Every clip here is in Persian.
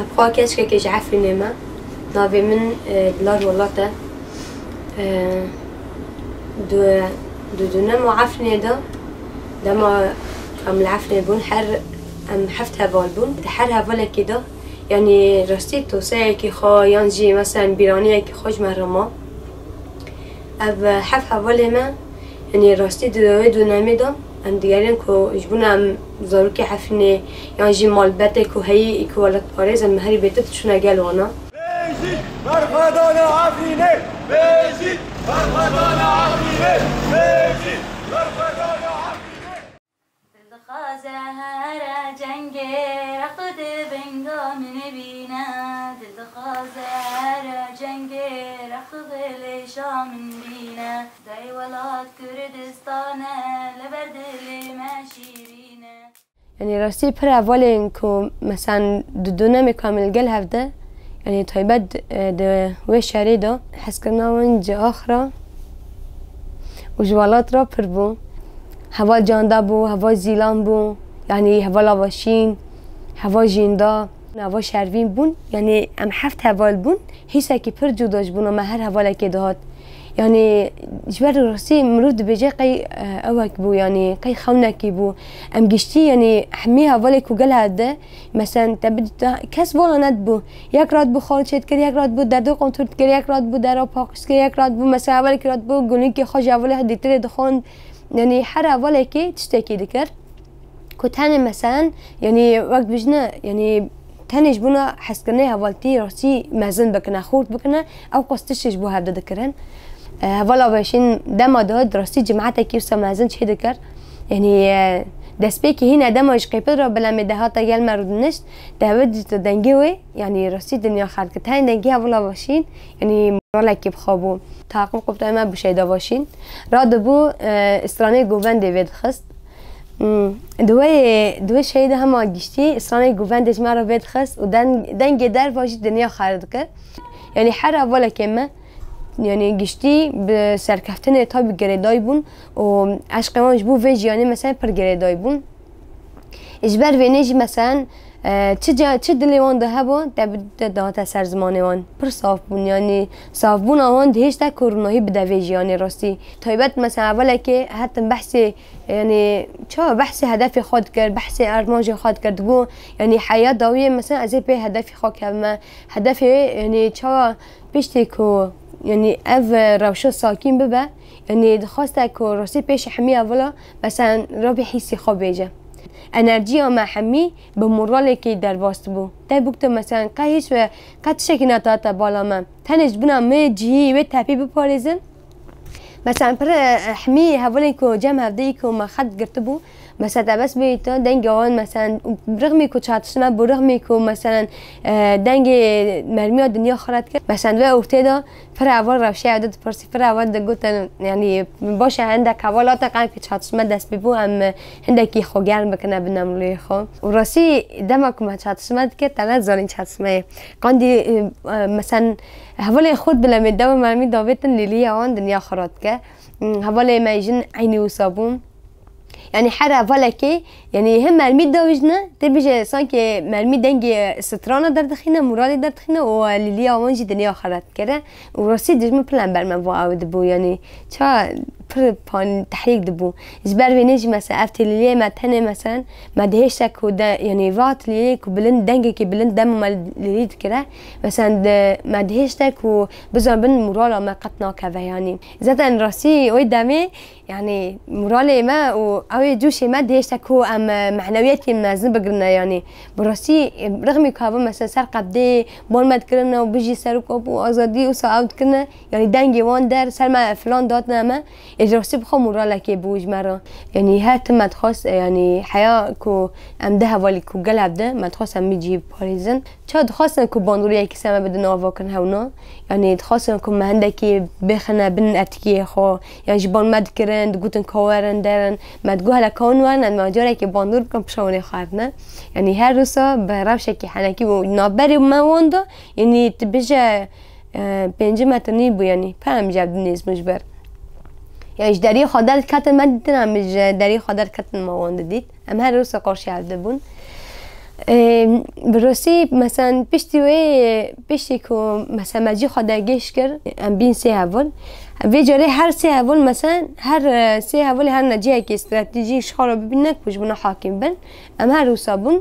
أبقى كاشكا كيش عفري نما نابي من دلار ولاتا دو نما عفري دا دما أم العفري بون حر أم حفت هفال بون حر هفالا كده يعني راستی توسعه که خوا یانجی مثلا بیرانیه که خوش مرما اب حف حواله ما يعني راستی دو نمیدم ام دیگرین که اجبونم زارو که حفنه یانجی مال بته که هی که ولد پاریز ام هری بیتت شونه گلوانا بیجید برخدان عفینه بیجید برخدان عفینه بیجید برخدان عفینه دلخوازه هر جنگه رقد بنگام نبینه دلخوازه هر جنگه رقد لشام بینه دای ولاد کردستانه لبردل مشیرینه يعني راستی پر اول اینکه مثلا دونه کامل گل هفته يعني طيبات ده وشاري ده حس كنا ونج آخرة وجوالات رابر بو هوا جاندا بو هوا زیلان بو يعني هوا لواشين هوا جیندا هوا شروین بون يعني ام حفت هوا بون هیسا که پر جداش بون و هر هوا لکی دهات يعني جبر راسي مرود بيجي قي اوك بو يعني قي خونكي بو ام جشتي يعني حميها بالك وقال هذا مثلا تبد كاس ولا ند بو ياك راد بو خالد شد كر ياك راد بو در دو قنطر كر ياك راد بو در باقس كر ياك راد بو مثلا بالك راد بو قولين كي خرج اول هدي تري دخون يعني حرا بالك تشتكي ذكر كنت انا مثلا يعني وقت بجنا يعني تانيش بونا حس كرني هوالتي راسي مازن بكنا خورت بكنا او قصتش بو هذا ذكرن هوالا باشین دم داد راستی جماعت کیوسا مازن چه دکر یعنی دست به هنا دم اش قیپت را بلام دهات یال مرودنش دهود دنگوی یعنی راستی دنیا خالد که تاین دنگی هوالا باشین یعنی رالا کی بخابو تعقیب قبط ما بشیدا باشین راد بو استرانه گووند وید خست دوی شهید هم آگیشتی استرانه گووندش ما را وید خست و دنگ در واجی دنیا خالد کرد یعنی هر هوالا کمه يعني جشتي بسركفتن تاب جريداي بون و عشق ما جبو فيج يعني مثلا بر جريداي بون اجبر وينيجي مثلا چه دلوان ده هبو تبد دهات سر زمانه وان پر صاف بون يعني صاف بون آوان دهش تا کروناهی بده ویج يعني راستی تایبت مثلا اوله که حتی بحث يعني چه بحث هدف خود کرد بحث ارمانج خود کرد گو يعني حیات داویه مثلا از به هدف خود کرد هدف يعني چه پیشتی کو يعني اف روشه ساکین ببه يعني دخواسته که راستی پیش حمی اولا مثلا رابی حیثی خواب بیجه انرژی ما حمی به مورالی که در باست بو تا بکت مثلا قهیش و قد شکی نتاتا بالا من تنش بنا می جهی و تپی بپاریزن مثلا پر حمی اولی که جمع هفته که ما خد گرته بو مثلا بس بیتا دنگ آن مثلا برغمی که چاتشنا برغمی که مثلا دنگ مرمی دنیا خرد کرد مثلا و افتاده پر اول روشه عدد پرسی پر اول دگوتن يعني باشه عندك حوالات قام که چاتشما دست ببو هم عندك خو گرم بکنه بناملی خو و راسی دمک ما چاتشما که تنها زالین چاتشما قاندی مثلا حوالی خود بلا مدام مرمی داویتن لیلی آن دنیا خرد کرد حوالی ما يجن عيني وصابون يعني حرا فلكي يعني هم مرمي داوجنا تبيج سانكي مرمي دنگي سترانا در دخينا مرادي در دخينا وليليا وانجي دنيا خرات كده وراسي دجم بلان برمن واو دبو يعني چا بان تحريك دبو جبر وينيجي مثلا افتي ليليا ما تنه مثلا ما دهشك ودا يعني فات ليليا كبلن دنگي كي بلن دم مال ليليا كده مثلا ما دهشك وبزن بن مورالا ما قطنا كذا يعني زاد راسي وي دمي يعني مرالي ما او جوشي ما دهشتك هو ام معنوياتي مازن بقرنا يعني براسي رغم كابو مثلا سر قبدي بون ما تكرنا وبيجي سرك ابو ازادي وساوت كنا يعني دنگي وان در سر ما فلان داتنا ما اجراسي بخو مرالك بوج مرا يعني هات ما تخص يعني حياه كو ام ده والي كو قلب ده ما تخص ام يجي باريزن شاد خاصه كو باندوري كي سما بدنا وافكن هونا يعني تخص كو ما عندك بخنا بن اتكي خو يعني جبان ما تكرن گوتن کارن درن مدگوه لکان ورن ما جاره که باندور کم پشونه خواهدنه يعني هر روزا به روشه که حنکی و نابری موانده يعني تبجه 5 مترنی بو يعني پرم جبد نیست مجبر يعني داری خادر کتن من دیدن هم داری خادر کتن موانده دید ام هر روزا قرشی عبده بون براستی مثلا پشتی که مثلا مجی خداگیش کرد ام بین 3 هول وی جاره هر 3 هول مثلا هر 3 هول هر نجیه که استراتژی شخارا ببینه کش بنا حاکم بن ام هر روسابون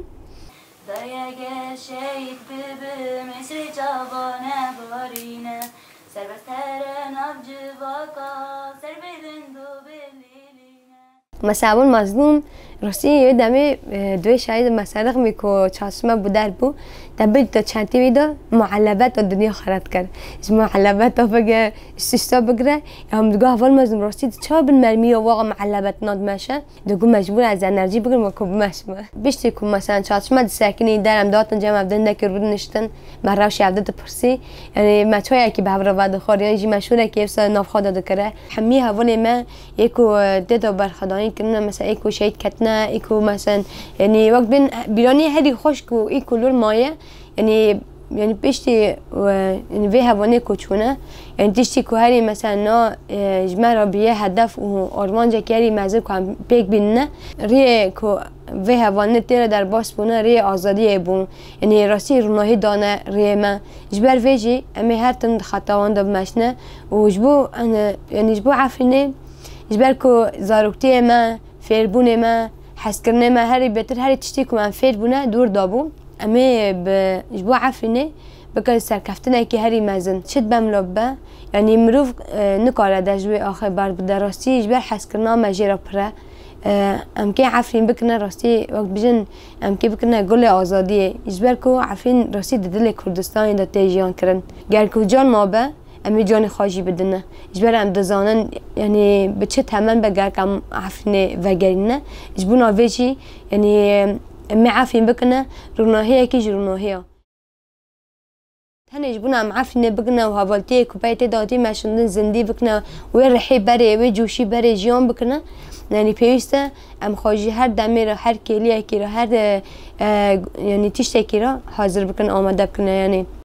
دایگه شهید ببه مصر جوانه بارینه سربستر نبجواکا سر بدندو بلیلینه مثلا مظلوم راستی یه دمی دوی شاید مسرق میکو چاسمه بودر بو دبی تا چندی ویدا معلبت دنیا خرد کرد از معلبت تا بگه استشتا بگره هم دگاه اول مظلوم راستی چه بن مرمی و واقع معلبت ناد مشه دگو مجبور از انرژی بگیرم و کوب مشمه بیشتر کو مثلا چاسمه ساکنی درم داتن جمع بدن دکر بود نشتن مراش عبدت پرسی یعنی مچویا کی به هر واد خوریان جی مشهوره که افسا ناف خدا دکره همی حوالی ما یکو ددا برخدانی کنه مثلا یکو شهید کتنه ایکو مثلا یعنی وقت بین بیرانی هری خوش کو ایکو لور مایه یعنی پشتی یعنی وی هوانه کوچونه یعنی تشتی کو هری مثلا نا جمع بیه هدف و آرمان جا که هری مزه کو هم پیک بینه ری کو وی هوانه تیره در باس بونه ری آزادی بون یعنی راستی روناهی دانه ری ما جبر ویجی امی هر تن خطاوان دب مشنه و جبو یعنی جبو عفرینه جبر کو زاروکتی ما فیربونه ما حس کردن ما هری بهتر هری تشتی که من فیر بونه دور دابو اما به جبو عفرینه بکر سرکفتنه که هری مزن شد بملابه یعنی مروف نکاره دجوی آخر بار بده راستی جبر حس کردن مجرا پره ام که عفرین بکنه راستی وقت بجن ام که بکنه گل آزادیه جبر کو عفرین راستی دل کردستان دا تیجیان کرن گر کو جان ما به امی جان خواجی بدنه جبر ام دزانن یعنی به چه تمام بگر کم عفرین وگرینه جبون آویجی یعنی امی عفرین بکنه روناهیه که جروناهیه تنه جبون ام عفرین بکنه و حوالتیه کپایتی دادی مشندن زندی بکنه و رحی بره و جوشی بره جیان بکنه یعنی پیوسته ام خواجی هر دمی را هر کلیه کی را هر یعنی تیشته کی را حاضر بکنه آماده بکنه یعنی